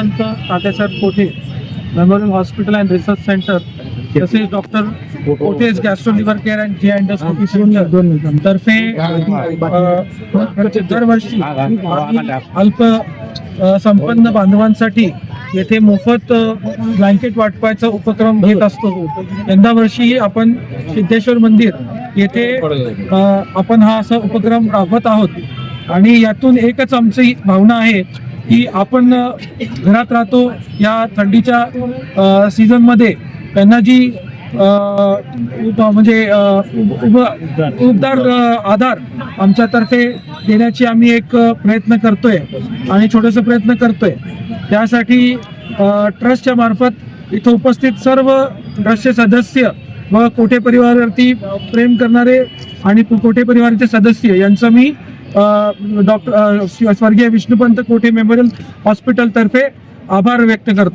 Vishnupant Tatyasaheb Kothe memorial hospital and research centre तसेच doctor Kothe's gastro liver care and G endoscopy centre तर्फे दरवर्षी अल्प संपन्न बांधवांसाठी येथे मोफत ब्लँकेट वाटपाचा उपक्रम घेत असतो. यंदा वर्षी आपण सिद्धेश्वर मंदिर येथे आपण हा असा उपक्रम राबवत आहोत आणि यातून एकच आमची भावना आहे की आपण घरात राहतो या थंडीच्या सीझन मध्ये त्यांना जी म्हणजे उबदार आधार आमच्यातर्फे देण्याची आम्ही एक प्रयत्न करतोय आणि छोटासा प्रयत्न करतोय. त्यासाठी ट्रस्टच्या मार्फत इथं उपस्थित सर्व ट्रस्टचे सदस्य व कोठे परिवारावरती प्रेम करणारे आणि कोठे परिवाराचे सदस्य यांचं मी डॉक्टर स्वर्गीय विष्णुपंत कोठे मेमोरियल हॉस्पिटल तर्फे आभार व्यक्त करतो.